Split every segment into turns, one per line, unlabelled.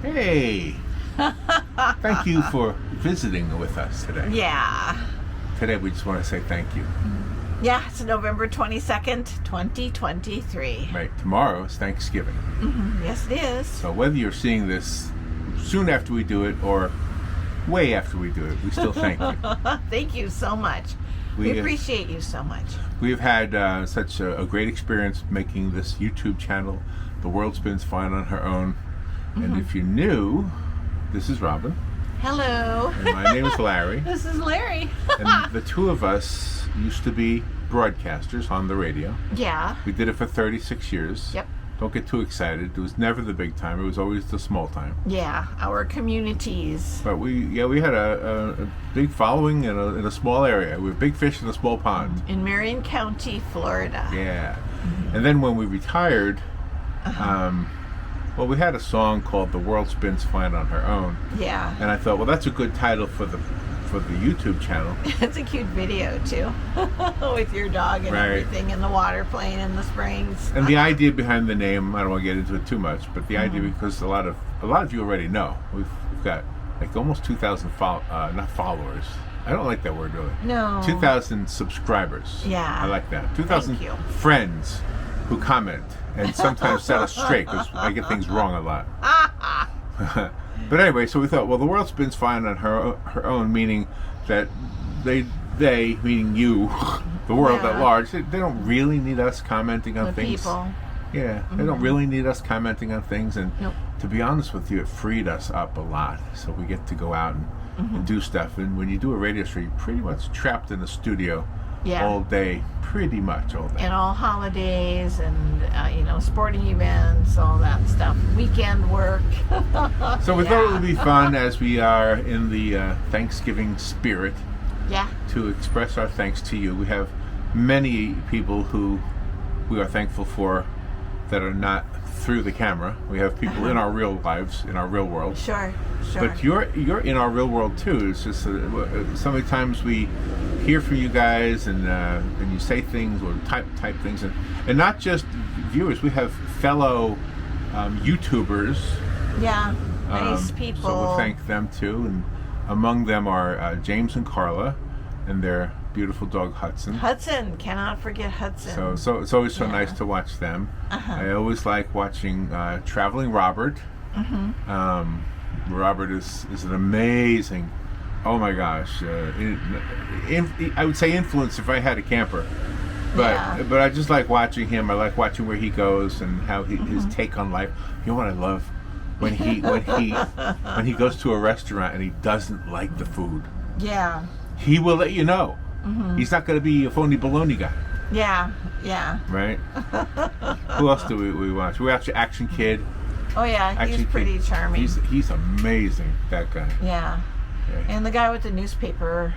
Hey, thank you for visiting with us today.
Yeah.
Today we just want to say thank you.
Yeah, it's November 22nd, 2023.
Right, tomorrow is Thanksgiving.
Yes, it is.
So whether you're seeing this soon after we do it or way after we do it, we still thank you.
Thank you so much. We appreciate you so much.
We've had such a great experience making this YouTube channel. The World Spins Fine on Her Own. And if you're new, this is Robin.
Hello.
And my name is Larry.
This is Larry.
And the two of us used to be broadcasters on the radio.
Yeah.
We did it for 36 years.
Yep.
Don't get too excited. It was never the big time. It was always the small time.
Yeah, our communities.
But we had a big following in a small area. We were big fish in a small pond.
In Marion County, Florida.
Yeah. And then when we retired, well, we had a song called "The World Spins Fine on Her Own."
Yeah.
And I thought, well, that's a good title for the YouTube channel.
It's a cute video too, with your dog and everything, and the water playing in the springs.
And the idea behind the name, I don't want to get into it too much, but the idea, because a lot of you already know, we've got like almost 2,000 not followers. I don't like that word really.
No.
2,000 subsibers.
Yeah.
I like that. 2,000
Thank you.
friends who comment and sometimes set us straight because I get things wrong a lot. But anyway, so we thought, well, the world spins fine on her own, meaning that they meaning you, the world at large, they don't really need us commenting on things.
People.
Yeah, they don't really need us commenting on things, and
Nope.
to be honest with you, it freed us up a lot. So we get to go out and do stuff. And when you do a radio show, you're pretty much trapped in the studio all day, pretty much all day.
And all holidays and sporting events, all that stuff. Weekend work.
So we thought it would be fun, as we are in the Thanksgiving spirit, to express our thanks to you. We have many people who we are thankful for that are not through the camera. We have people in our real lives, in our real world.
Sure.
But you're in our real world too. It's just so many times we hear from you guys, and you say things or type things, and not just viewers. We have fellow YouTubers.
Yeah, nice people.
So we'll thank them too. And among them are James and Carla, and their beautiful dog Hudson.
Hudson, cannot forget Hudson.
So it's always so nice to watch them. I always like watching Traveling Robert. Robert is an amazing, oh my gosh, I would say influence if I had a camper. But I just like watching him. I like watching where he goes and how his take on life. You know what I love? When he goes to a restaurant and he doesn't like the food.
Yeah.
He will let you know. He's not going to be a phony baloney guy.
Yeah.
Right? Who else do we watch? We watch Action Kid.
Oh yeah, he's pretty charming.
He's amazing, that guy.
Yeah. And the guy with the newspaper.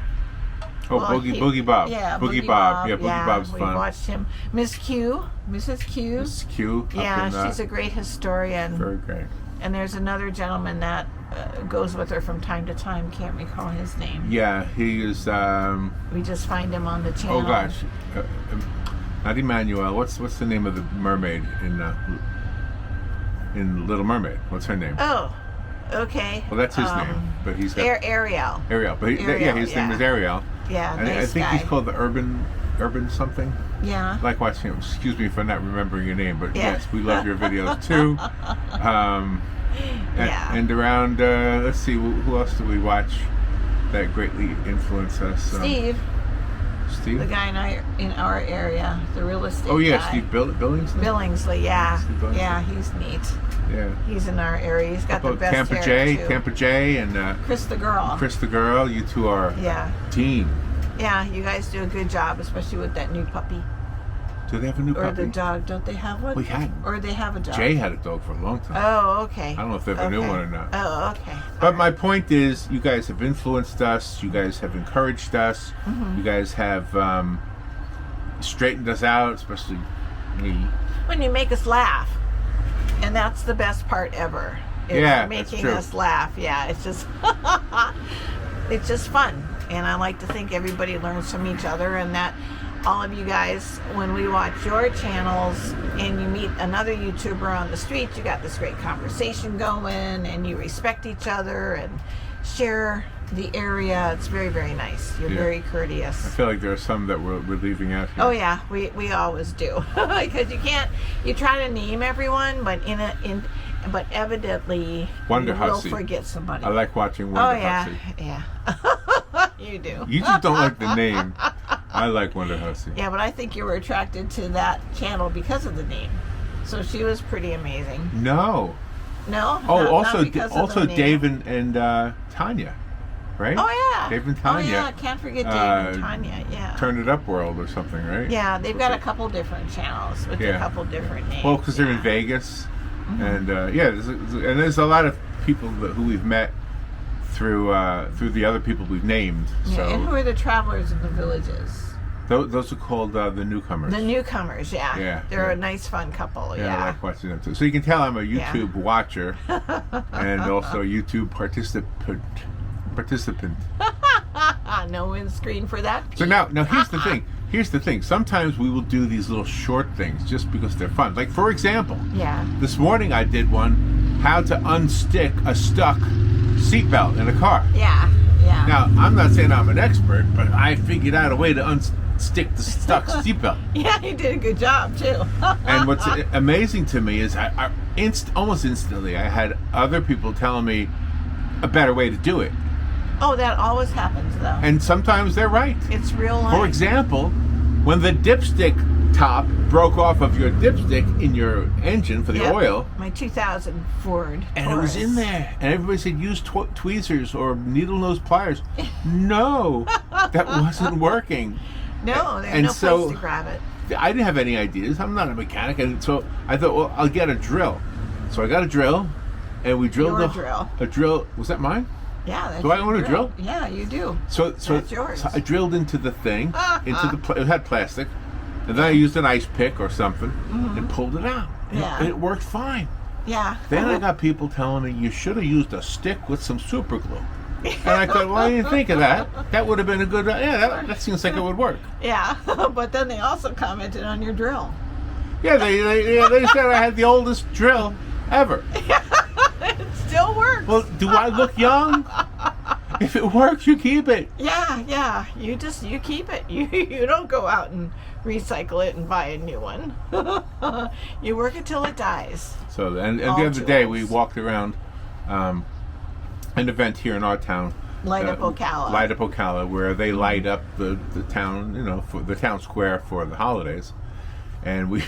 Oh, Boogie Bob.
Yeah,
Boogie Bob. Yeah, Boogie Bob's fun.
We watched him. Mrs. Q.
Mrs. Q.
Yeah, she's a great historian.
Very great.
And there's another gentleman that goes with her from time to time. Can't recall his name.
Yeah, he is.
We just find him on the channel.
Oh gosh, not Emmanuel. What's the name of the mermaid in Little Mermaid? What's her name?
Oh, okay.
Well, that's his name, but he's got
Ariel.
Ariel, but his name is Ariel.
Yeah,
and I think he's called the Urban Something.
Yeah.
Like watching him. Excuse me for not remembering your name, but yes, we love your videos too. And around, let's see, who else do we watch that greatly influence us?
Steve. The guy in our area, the real estate guy.
Steve Billingsley?
Billingsley, yeah. Yeah, he's neat.
Yeah.
He's in our area. He's got the best hair, too.
Tampa J and
Chris the girl.
Chris the girl, you two are team.
Yeah, you guys do a good job, especially with that new puppy.
Do they have a new puppy?
Or the dog. Don't they have one?
We hadn't.
Or they have a dog.
Jay had a dog for a long time.
Oh, okay.
I don't know if they have a new one or not.
Oh, okay.
But my point is, you guys have influenced us. You guys have encouraged us. You guys have straightened us out, especially me.
When you make us laugh. And that's the best part ever. Making us laugh. Yeah, it's just it's just fun. And I like to think everybody learns from each other, and that all of you guys, when we watch your channels and you meet another YouTuber on the street, you got this great conversation going and you respect each other and share the area. It's very, very nice. You're very courteous.
I feel like there are some that we're leaving out here.
Oh yeah, we always do. Because you try to name everyone, but but evidently
Wonder
you will
Hussey.
forget somebody.
I like watching Wonder Hussey.
Yeah. You do.
You just don't like the name. I like Wonder Hussey.
Yeah, but I think you were attracted to that channel because of the name. So she was pretty amazing.
No.
No?
Oh,
not because of the name.
Dave and Tanya, right?
Oh, yeah.
Dave and Tanya.
Oh, yeah. Can't forget Dave and Tanya. Yeah.
Turn It Up World or something, right?
Yeah, they've got a couple different channels with a couple different names.
Well, because they're in Vegas. And, there's a lot of people who we've met through the other people we've named.
Yeah,
So
and who are the Travelers in the Villages?
those are called the Newcomers.
The Newcomers, yeah.
Yeah,
They're
yeah.
a nice, fun couple,
Yeah, I like watching them too. So you can tell I'm a YouTube watcher and also a YouTube participant.
No windscreen for that.
So now here's the thing. Here's the thing. Sometimes we will do these little short things just because they're fun. Like, for example, this morning I did one, how to unstick a stuck seatbelt in a car.
Yeah.
Now, I'm not saying I'm an expert, but I figured out a way to unstick the stuck seatbelt.
Yeah, you did a good job, too.
And what's amazing to me is almost instantly I had other people telling me a better way to do it.
Oh, that always happens, though.
And sometimes they're right.
It's real life.
For example, when the dipstick top broke off of your dipstick in your engine for the oil.
My 2000 Ford
And
Taurus.
it was in there. And everybody said use tweezers or needle nose pliers. No, that wasn't working.
No, there's
and
no
so,
place to grab it.
I didn't have any ideas. I'm not a mechanic. And so I thought, well, I'll get a drill. So I got a drill. And we drilled a drill. Was that mine?
Yeah, that's
Do I own a drill?
Yeah, you do.
So
that's yours.
So I drilled into the thing, it had plastic, and then I used an ice pick or something and pulled it out. And it worked fine.
Yeah.
Then I got people telling me you should have used a stick with some super glue. And I thought, well, I didn't think of that. That would have been a good, that seems like it would work.
Yeah, but then they also commented on your drill.
Yeah, they said I had the oldest drill ever.
It still works.
Well, do I look young? If it works, you keep it.
Yeah. You keep it. You don't go out and recycle it and buy a new one. You work it till it dies.
So, and the other day we walked around an event here in our town.
Light Up Ocala.
Light Up Ocala, where they light up the town, for the town square for the holidays. And we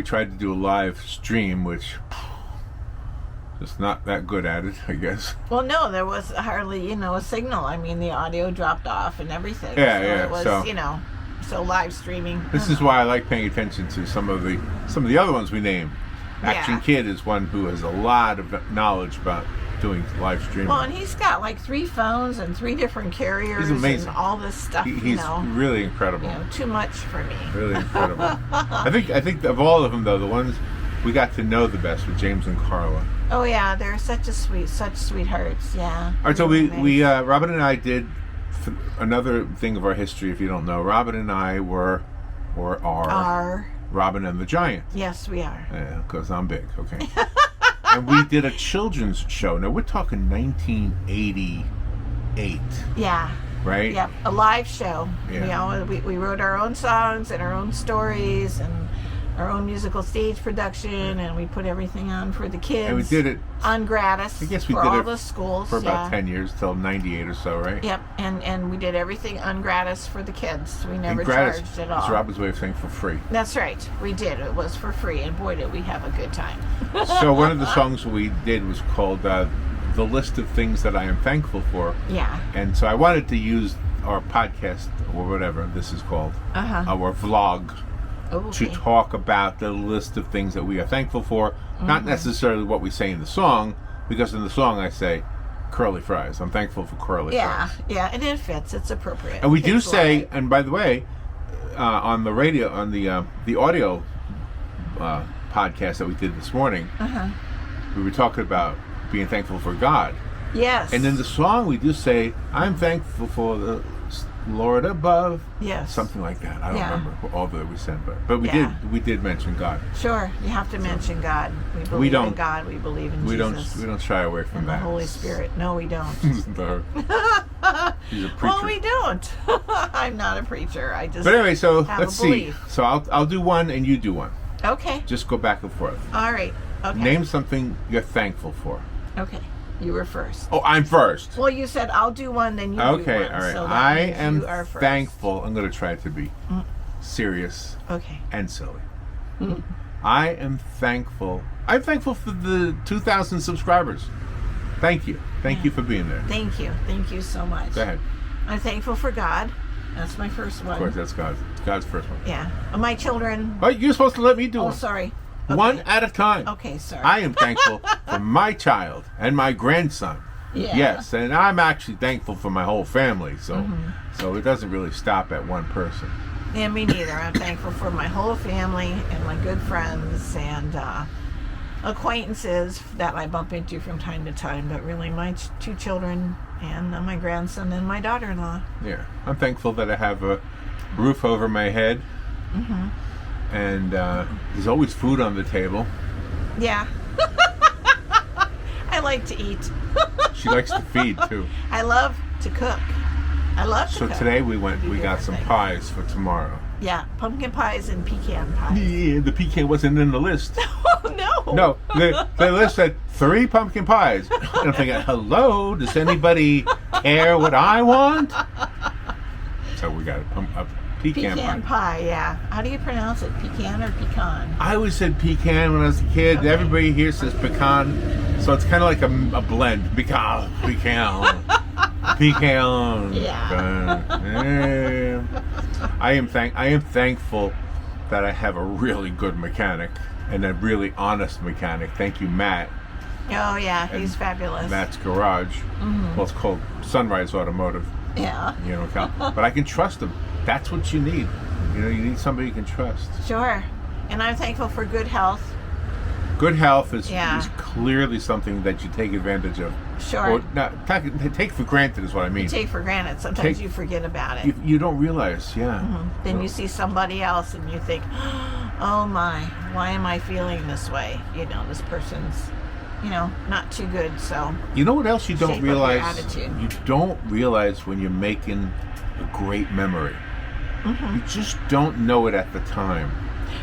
tried to do a live stream, which just not that good at it, I guess.
Well, no, there was hardly, a signal. I mean, the audio dropped off and everything.
Yeah.
It was, so live streaming.
This is why I like paying attention to some of the other ones we named. Action Kid is one who has a lot of knowledge about doing live streaming.
Well, and he's got like 3 phones and 3 different carriers.
He's amazing.
And all this stuff.
He's really incredible.
Too much for me.
Really incredible. I think of all of them though, the ones we got to know the best were James and Carla.
Oh yeah, they're such sweethearts. Yeah.
All right, so we Robin and I did another thing of our history. If you don't know, Robin and I are Robin and the Giant.
Yes, we are.
Yeah, because I'm big. Okay. And we did a children's show. Now we're talking 1988.
Yeah.
Right.
Yep. A live show.
Yeah.
We wrote our own songs and our own stories and our own musical stage production, and we put everything on for the kids.
And we did it
on gratis.
I guess we
for
did
all
it
the schools
for about 10 years till 98 or so, right?
Yep. And we did everything on gratis for the kids. We never
gratis,
charged at all.
It's Robin's way of saying for free.
That's right. We did. It was for free, and boy, did we have a good time.
So one of the songs we did was called "The List of Things That I Am Thankful For."
Yeah.
And so I wanted to use our podcast or whatever this is called, our vlog. To talk about the list of things that we are thankful for, not necessarily what we say in the song, because in the song I say curly fries. I'm thankful for curly fries.
Yeah, and it fits. It's appropriate.
And we do say, and by the way, on the radio, on the audio podcast that we did this morning, we were talking about being thankful for God.
Yes.
And in the song we do say, I'm thankful for
Lord above. Yes.
Something like that. I don't
Yeah.
remember all that we said, but
Yeah.
we did mention God.
Sure, you have to mention God. We believe in
don't-
God. We believe in
We
Jesus.
don't shy away from
and the
that.
Holy Spirit. No, we don't.
No. He's a preacher.
Well, we don't. I'm not a preacher. I just.
But anyway, so
have
let's
a
see.
belief.
So I'll do one and you do one.
Okay.
Just go back and forth.
All right. Okay.
Name something you're thankful for.
Okay. You were first.
Oh, I'm first.
Well, you said I'll do one, then you do
Okay,
one.
all right.
So that
I
means
am
you are first.
thankful. I'm going to try to be serious
Okay.
and silly. I am thankful. I'm thankful for the 2,000 subscribers. Thank you. Thank you for being there.
Thank you. Thank you so much.
Go ahead.
I'm thankful for God. That's my first one.
Of course, that's God's first one.
Yeah. My children.
Oh, you're supposed to let me do
Oh,
one.
sorry. Okay.
One at a time.
Okay, sorry.
I am thankful for my child and my grandson.
Yeah.
Yes, and I'm actually thankful for my whole family. So, so it doesn't really stop at one person.
Yeah, me neither. I'm thankful for my whole family and my good friends and acquaintances that I bump into from time to time, but really my two children and my grandson and my daughter-in-law.
Yeah, I'm thankful that I have a roof over my head, and there's always food on the table.
Yeah. I like to eat.
She likes to feed too.
I love to cook. I love to
So
cook.
today we got
different
some
things.
pies for tomorrow.
Yeah, pumpkin pies and pecan pies.
Yeah, the pecan wasn't in the list.
Oh, no.
No, the list said 3 pumpkin pies. And I'm thinking, hello, does anybody care what I want? So we got a pecan
Pecan
pie.
pie, yeah. How do you pronounce it? Pecan or pecan?
I always said pecan when I was a kid.
Okay.
Everybody here says pecan. So it's kind of like a blend. Pecan. Pecan.
Yeah.
I am thankful that I have a really good mechanic and a really honest mechanic. Thank you, Matt.
Oh, yeah, he's
And
fabulous.
Matt's Garage. Well, it's called Sunrise Automotive.
Yeah,
You know, but I can trust him. That's what you need. You know, you need somebody you can trust.
sure. And I'm thankful for good health.
Good health is
Yeah.
clearly something that you take advantage of.
Sure.
Or not, take for granted is what I mean.
Take for granted. Sometimes
Take-
you forget about it.
You don't realize, yeah.
Then you see somebody else and you think, oh my, why am I feeling this way? You know, this person's, not too good. So,
You know what else you
Shape
don't
up your
realize?
attitude.
You don't realize when you're making a great memory. You just don't know it at the time.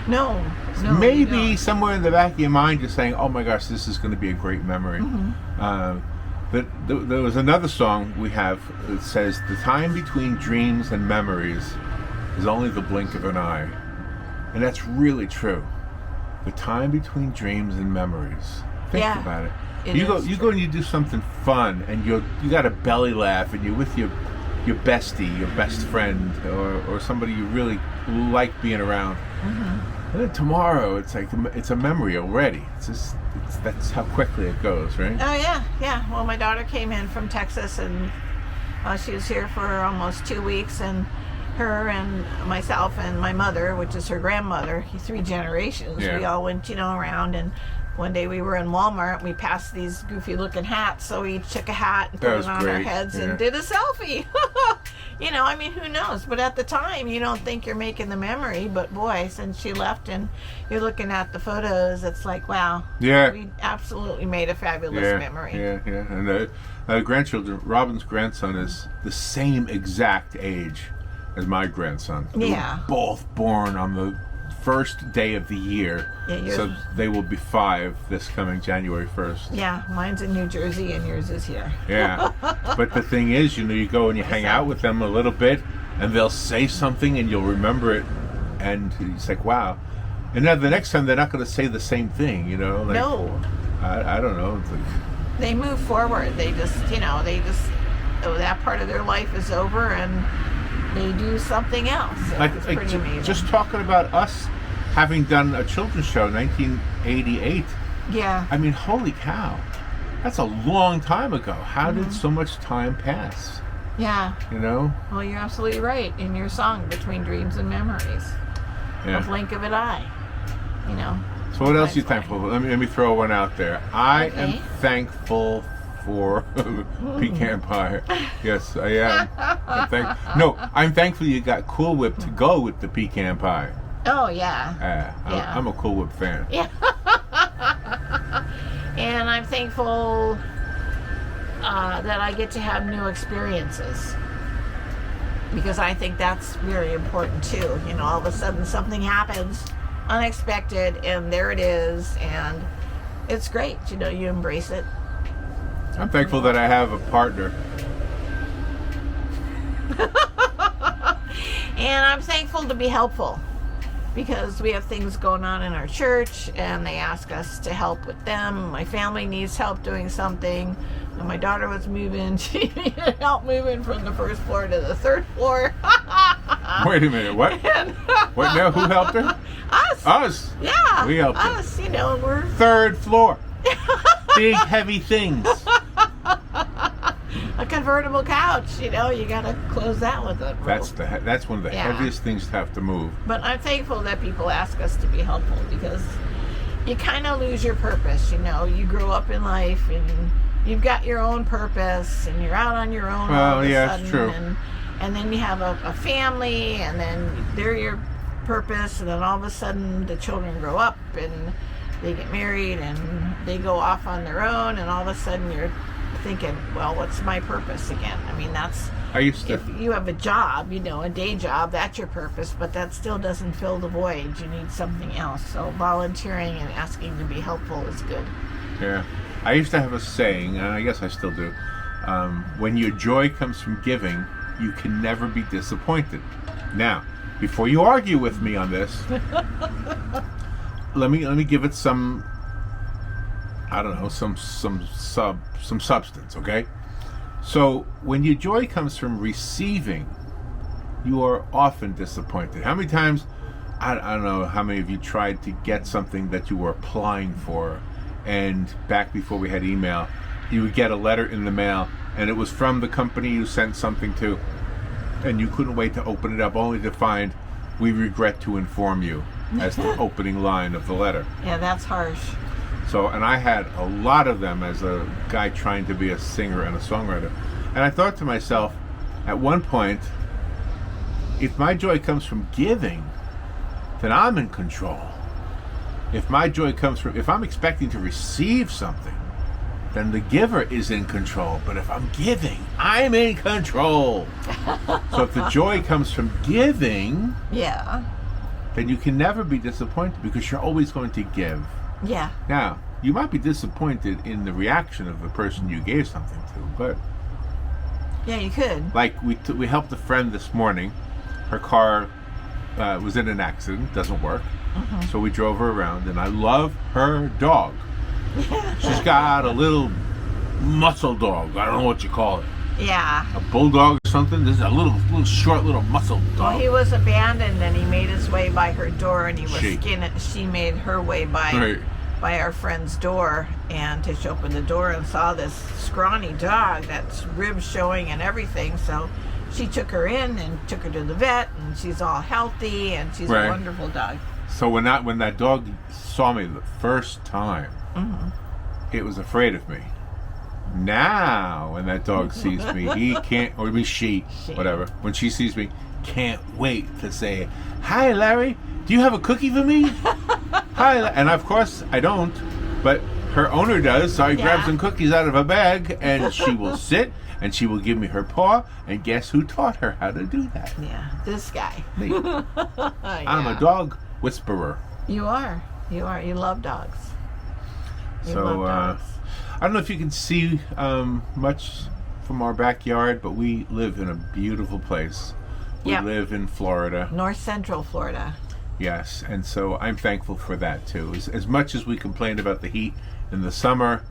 no. you
Maybe
don't.
somewhere in the back of your mind you're saying, oh my gosh, this is going to be a great memory. But there was another song we have that says, the time between dreams and memories is only the blink of an eye. And that's really true. The time between dreams and memories. Think
Yeah,
about it.
it
You
is
go and you do something fun and you got a belly laugh and you're with your bestie, your best friend, or somebody you really like being around. And then tomorrow, it's like it's a memory already. That's how quickly it goes, right?
Oh, yeah. Well, my daughter came in from Texas and she was here for almost 2 weeks, and her and myself and my mother, which is her grandmother, 3 generations,
Yeah.
we all went, around, and one day we were in Walmart, we passed these goofy looking hats, so we each took a hat and
That
put
was
it on our
great,
heads
yeah.
and did a selfie. Who knows? But at the time, you don't think you're making the memory, but boy, since she left and you're looking at the photos, it's like, wow.
Yeah.
We absolutely made a fabulous memory.
Yeah. And the grandchildren, Robin's grandson is the same exact age as my grandson. They
Yeah.
were both born on the first day of the year.
Yeah, yours
So
was-
they will be 5 this coming January 1st.
Yeah, mine's in New Jersey and yours is here.
Yeah. But the thing is, you go and you hang out with them a little bit and they'll say something and you'll remember it and it's like, wow. And now the next time they're not going to say the same thing, Like,
No,
I don't know. It's like,
they move forward. They just, that part of their life is over and they do something else. So it's pretty amazing.
just talking about us having done a children's show, 1988.
yeah,
I mean, holy cow. That's a long time ago. How did so much time pass?
yeah. Well, you're absolutely right. In your song, Between Dreams and Memories, a
Yeah.
blink of an eye.
So what else are you
That's
thankful for? Let me throw one out there. I am
Okay.
thankful for pecan pie. Yes, I am. I'm thankful you got Cool Whip to go with the pecan pie.
Oh, yeah. Yeah.
I'm a Cool Whip fan.
Yeah. And I'm thankful that I get to have new experiences. Because I think that's very important too. You know, all of a sudden something happens unexpected and there it is, and it's great. You know, you embrace it.
I'm thankful that I have a partner.
And I'm thankful to be helpful, because we have things going on in our church and they ask us to help with them. My family needs help doing something. When my daughter was moving, she needed help moving from the first floor to the third floor.
Wait a minute, what? What now? Who helped her? Us.
Yeah.
We helped her.
Us, you know, we're...
Third floor. Big, heavy things.
A convertible couch, you know, you gotta close that with a rope.
That's one of the heaviest things to have to move.
But I'm thankful that people ask us to be helpful, because you kind of lose your purpose. You know, you grow up in life and you've got your own purpose and you're out on your own.
Well,
all of a
yeah,
sudden,
it's true.
And then you have a family, and then they're your purpose, and then all of a sudden the children grow up and they get married and they go off on their own, and all of a sudden you're thinking, well, what's my purpose again? I mean, if you have a job, you know, a day job, that's your purpose, but that still doesn't fill the void. You need something else. So volunteering and asking to be helpful is good.
Yeah. I used to have a saying, and I guess I still do, when your joy comes from giving, you can never be disappointed. Now, before you argue with me on this, let me give it some, I don't know, some substance, okay? So when your joy comes from receiving, you are often disappointed. How many times, I don't know how many of you tried to get something that you were applying for, and back before we had email, you would get a letter in the mail and it was from the company you sent something to, and you couldn't wait to open it up, only to find, "We regret to inform you," as the opening line of the letter.
Yeah, that's harsh.
So, and I had a lot of them as a guy trying to be a singer and a songwriter. And I thought to myself, at one point, if my joy comes from giving, then I'm in control. If my joy comes from, if I'm expecting to receive something, then the giver is in control. But if I'm giving, I'm in control. So if the joy comes from giving,
yeah,
then you can never be disappointed, because you're always going to give.
Yeah.
Now, you might be disappointed in the reaction of the person you gave something to, but...
Yeah, you could.
Like, we helped a friend this morning. Her car was in an accident, doesn't work. Mm-hmm. So we drove her around, and I love her dog. She's got a little muscle dog. I don't know what you call it.
Yeah.
A bulldog or something? This is a little short little muscle dog.
Well, he was abandoned, and he made his way by her door, and he was skinning. She made her way by our friend's door, and she opened the door and saw this scrawny dog that's ribs showing and everything. So she took her in and took her to the vet, and she's all healthy, and she's a wonderful dog.
So when that dog saw me the first time, it was afraid of me. Now, when that dog sees me, he can't, or maybe she, whatever, when she sees me, can't wait to say, "Hi, Larry, do you have a cookie for me?" Hi, and of course I don't, but her owner does, so I grab some cookies out of a bag, and she will sit, and she will give me her paw, and guess who taught her how to do that?
Yeah, this guy.
Me. I'm a dog whisperer.
You are. You love dogs. You love dogs.
I don't know if you can see much from our backyard, but we live in a beautiful place. We live in Florida.
North Central Florida.
Yes, and so I'm thankful for that too. As much as we complain about the heat in the summer,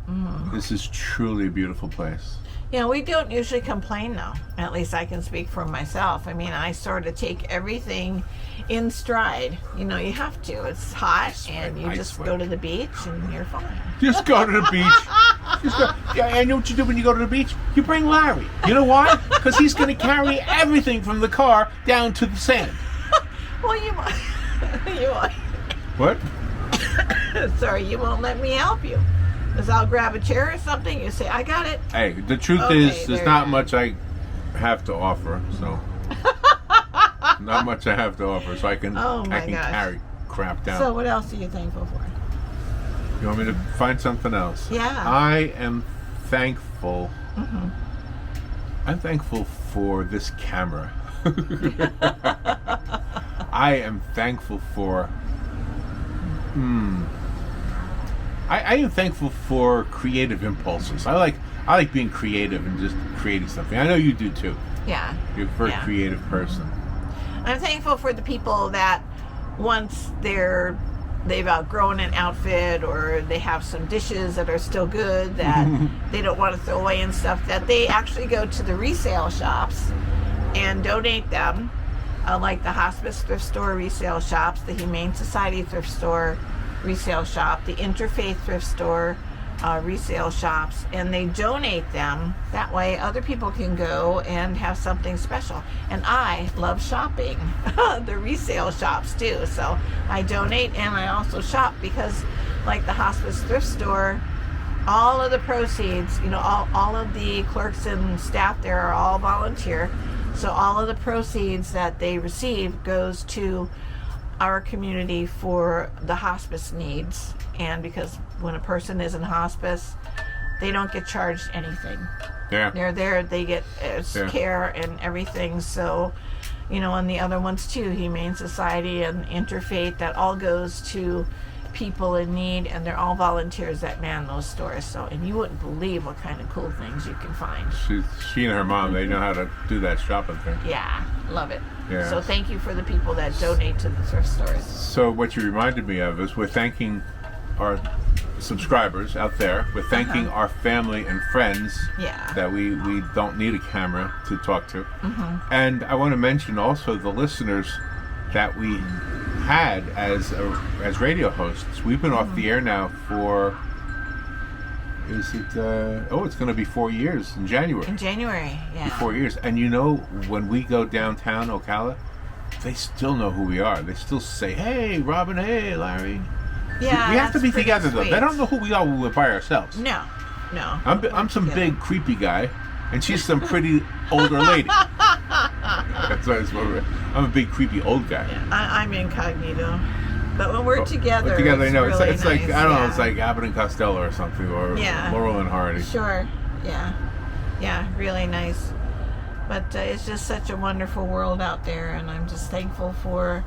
this is truly a beautiful place.
You know, we don't usually complain though. At least I can speak for myself. I mean, I sort of take everything in stride. You know, you have to. It's hot, and you just go to the beach and you're fine.
Just go to the beach. And you know what you do when you go to the beach? You bring Larry. You know why? Because he's going to carry everything from the car down to the sand.
Well, you won't.
What?
Sorry, you won't let me help you. Because I'll grab a chair or something. You say, I got it.
Hey, the truth
Okay,
is, there's
there
not
you
much I have to offer, so not much I have to offer, so I can
Oh my
I can
gosh.
carry crap down.
So what else are you thankful for?
You want me to find something else?
Yeah.
I am thankful.
Mm-hmm.
I'm thankful for this camera. I am thankful for. I am thankful for creative impulses. I like being creative and just creating something. I know you do too.
Yeah.
You're a very
Yeah.
creative person.
I'm thankful for the people that once they've outgrown an outfit or they have some dishes that are still good that they don't want to throw away and stuff, that they actually go to the resale shops and donate them, like the Hospice Thrift Store resale shops, the Humane Society Thrift Store resale shop, the Interfaith Thrift Store resale shops, and they donate them. That way other people can go and have something special. And I love shopping the resale shops too, so I donate and I also shop, because like the Hospice Thrift Store, all of the proceeds, all of the clerks and staff there are all volunteer, so all of the proceeds that they receive goes to our community for the hospice needs. And because when a person is in hospice, they don't get charged anything.
Yeah.
They're there, they get
Yeah.
care and everything. So, and the other ones too, Humane Society and Interfaith, that all goes to people in need, and they're all volunteers that man those stores. So, and you wouldn't believe what kind of cool things you can find.
She and her mom, they know how to do that shopping thing.
Yeah, love it.
Yeah.
So thank you for the people that donate to the thrift stores.
So what you reminded me of is we're thanking our subscribers out there. We're thanking our family and friends
Yeah.
that we don't need a camera to talk to. And I want to mention also the listeners that we had as radio hosts. We've been off the air now for, it's going to be 4 years in January.
In January, yeah.
4 years. And when we go downtown Ocala, they still know who we are. They still say, hey, Robin, hey, Larry.
Yeah,
We have to
that's
be
pretty
together, though.
sweet.
They don't know who we are when we're by ourselves.
No.
I'm some
together.
big, creepy guy, and she's some pretty older lady. That's why I'm a big, creepy old guy.
I'm incognito. But when we're together,
But together,
it's
I know.
really
It's like,
nice,
I don't know,
yeah.
it's like Abbott and Costello or something, or
Yeah.
Laurel and Hardy.
Sure, yeah, really nice. But it's just such a wonderful world out there, and I'm just thankful for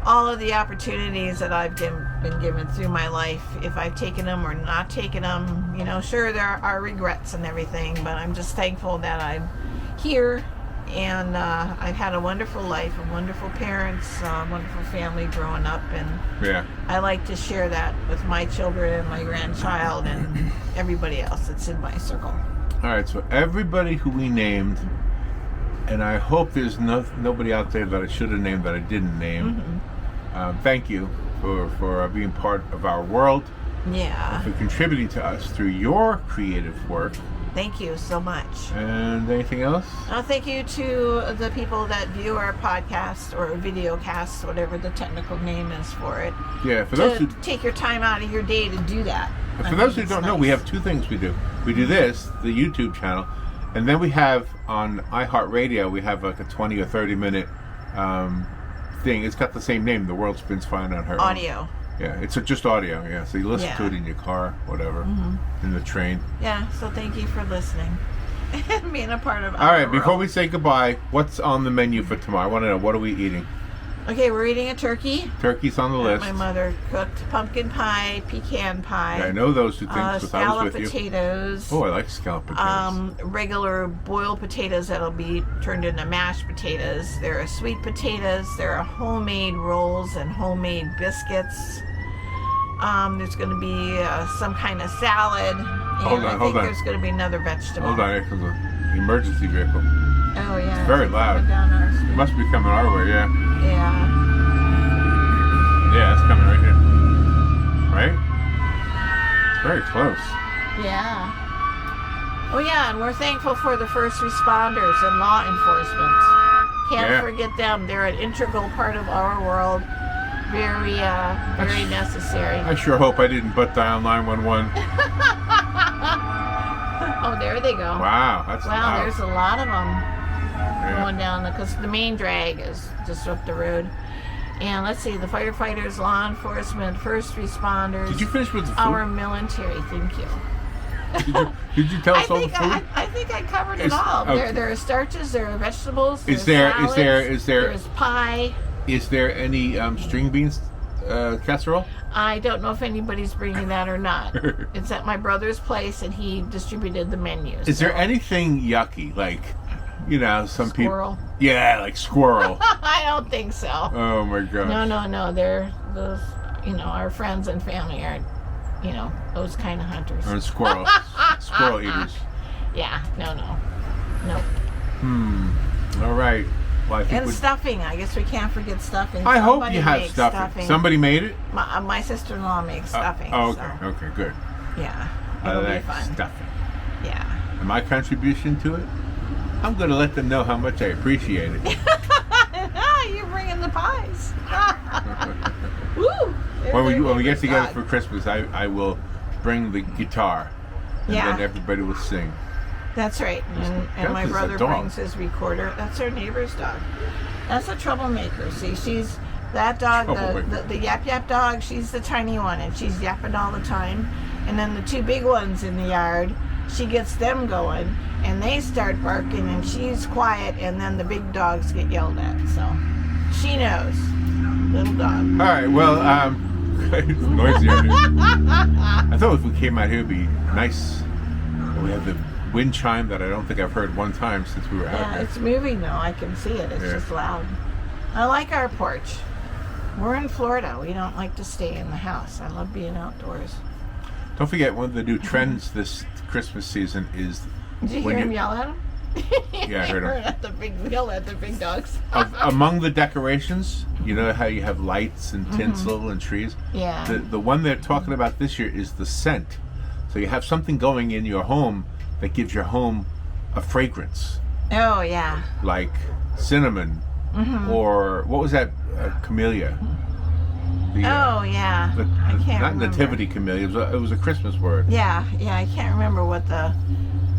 all of the opportunities that I've been given through my life. If I've taken them or not taken them, sure, there are regrets and everything, but I'm just thankful that I'm here, and I've had a wonderful life, and wonderful parents, wonderful family growing up, and
Yeah.
I like to share that with my children and my grandchild and everybody else that's in my circle.
All right, so everybody who we named, and I hope there's nobody out there that I should have named that I didn't name. Thank you for being part of our world,
Yeah.
for contributing to us through your creative work.
Thank you so much.
And anything else?
Thank you to the people that view our podcast or video casts, whatever the technical name is for it.
Yeah, for those
To
who
take your time out of your day to do that.
For those who don't know, we have two things we do. We do this, the YouTube channel, and then we have on iHeartRadio, we have like a 20 or 30 minute thing. It's got the same name, The World Spins Fine on Her Own.
Audio.
Yeah, it's just audio, yeah. So you listen
Yeah.
to it in your car, whatever, in the train.
Yeah, so thank you for listening and being a part of
All right,
our
before
world.
we say goodbye, what's on the menu for tomorrow? I want to know, what are we eating?
Okay, we're eating a turkey.
Turkey's on the
that
list.
my mother cooked, pumpkin pie, pecan pie.
Yeah, I know those two things because I was
Scallop
with you.
potatoes.
Oh, I like scallop potatoes.
Regular boiled potatoes that'll be turned into mashed potatoes. There are sweet potatoes. There are homemade rolls and homemade biscuits. There's going to be some kind of salad. And
Hold on,
I think
hold on.
there's going to be another vegetable.
Hold on, here comes an emergency vehicle.
Oh, yeah.
It's very loud.
Coming down our street.
Must be coming our way, yeah.
Yeah.
Yeah, it's coming right here. Right? It's very close.
Yeah. Oh, yeah, and we're thankful for the first responders and law enforcement. Can't
Yeah.
forget them. They're an integral part of our world. very necessary.
I sure hope I didn't butt dial 911.
Oh, there they go.
Wow, that's
Wow,
loud.
there's a lot of them
Yeah.
going down because the main drag is just up the road. And let's see, the firefighters, law enforcement, first responders.
Did you finish with the food?
Our military, thank you.
Did you tell us all the food?
I think I covered it
Is-
all.
okay.
There are starches, there are vegetables,
Is
there's
there-
salads, there's pie.
Is there any string beans casserole?
I don't know if anybody's bringing that or not. It's at my brother's place, and he distributed the menus.
Is there anything yucky, like, some
Squirrel?
people? Yeah, like squirrel.
I don't think so.
Oh my god.
No. They're those, our friends and family aren't, those kind of hunters.
Or squirrel eaters.
Yeah, no.
All right. Well, I think
And stuffing. I guess we can't forget stuffing.
I hope
Somebody
you have
makes
stuffing. Somebody made it.
My sister-in-law makes stuffing.
Okay.
So,
Okay. Good.
yeah,
I
it'll be
like
fun.
stuffing.
Yeah.
And my contribution to it, I'm going to let them know how much I appreciate it.
You're bringing the pies. Woo!
When we get together for Christmas, I will bring the guitar, and
Yeah.
then everybody will sing.
That's right. And my
That is a
brother
dog.
brings his recorder. That's our neighbor's dog. That's a troublemaker. See, she's that dog, the yap yap dog. She's the tiny one, and she's yapping all the time. And then the two big ones in the yard, she gets them going, and they start barking, and she's quiet, and then the big dogs get yelled at. So she knows. Little dog.
All right. Well, it's noisy out here. I thought if we came out here, it'd be nice. We have the wind chime that I don't think I've heard one time since we were out
Yeah,
here.
it's moving though. I can see it. It's
Yeah.
just loud. I like our porch. We're in Florida. We don't like to stay in the house. I love being outdoors.
Don't forget, one of the new trends this Christmas season is
Did you
when
hear him yell at him?
Yeah, I heard him.
At the big yell at the big dogs.
among the decorations. You know how you have lights and tinsel and trees.
Yeah.
The one they're talking about this year is the scent. So you have something going in your home that gives your home a fragrance,
Oh yeah.
like cinnamon, or what was that? Camellia. The,
Oh yeah. I can't
not
remember.
nativity camellia. It was a Christmas word.
Yeah. I can't remember what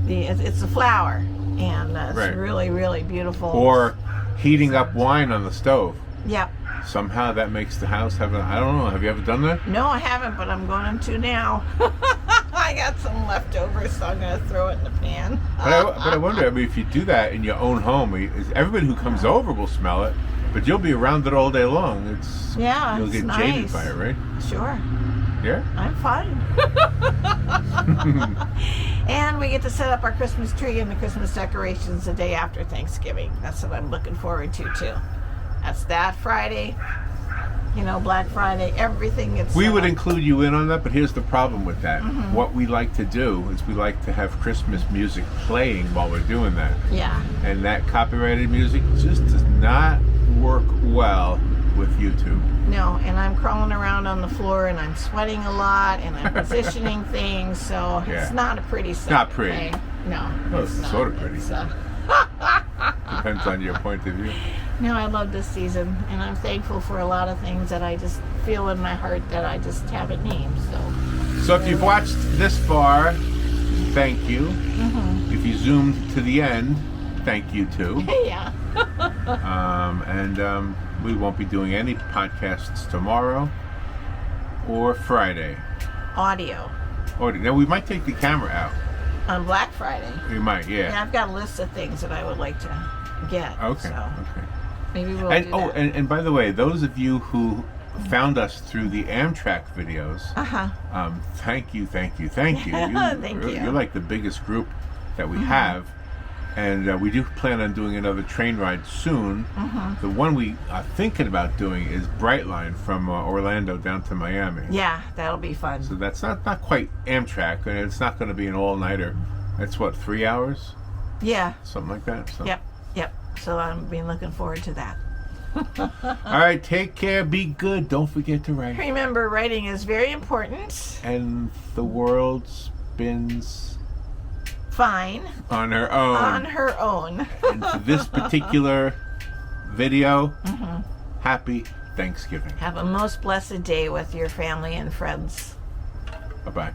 it's a flower, and it's
Right.
really really beautiful.
Or heating up wine on the stove.
Yep.
Somehow that makes the house have I don't know. Have you ever done that?
No, I haven't, but I'm going to now. I got some leftovers, so I'm going to throw it in the pan.
But I wonder, if you do that in your own home, everybody who comes over will smell it, but you'll be around it all day long.
Yeah,
You'll
it's
get
nice.
jaded by it, right?
Sure,
Yeah?
I'm fine. And we get to set up our Christmas tree and the Christmas decorations the day after Thanksgiving. That's what I'm looking forward to, too. That's that Friday, Black Friday, everything gets
We
set
would
up.
include you in on that, but here's the problem with that.
Mm-hmm.
What we like to do is we like to have Christmas music playing while we're doing that.
Yeah.
And that copyrighted music just does not work well with YouTube.
No, and I'm crawling around on the floor and I'm sweating a lot and I'm positioning things, so
Yeah.
it's not a pretty sight.
Not pretty.
thing. No,
Well,
it's
it's
not.
sort of pretty.
It's,
Depends on your point of view.
no, I love this season, and I'm thankful for a lot of things that I just feel in my heart that I just haven't named.
So if you've watched this far, thank you.
Mm-hmm.
If you zoomed to the end, thank you too.
Yeah.
And we won't be doing any podcasts tomorrow or Friday.
Audio
Now we might take the camera out.
on Black Friday.
We might,
Yeah,
yeah.
I've got a list of things that I would like to get.
Okay.
So
Okay.
maybe we'll
And
do
oh,
that.
and by the way, those of you who found us through the Amtrak videos, thank you.
Thank you.
You're like the biggest group that we have, and we do plan on doing another train ride soon. The one we are thinking about doing is Brightline from Orlando down to Miami.
Yeah, that'll be fun.
So that's not quite Amtrak, and it's not going to be an all-nighter. That's what, 3 hours,
Yeah.
something like that. So.
Yep. So I'm been looking forward to that.
All right, take care, be good. Don't forget to write.
Remember, writing is very important.
And the world spins
Fine.
on her own.
On her own.
And for this particular video, happy Thanksgiving.
Have a most blessed day with your family and friends.
Bye-bye.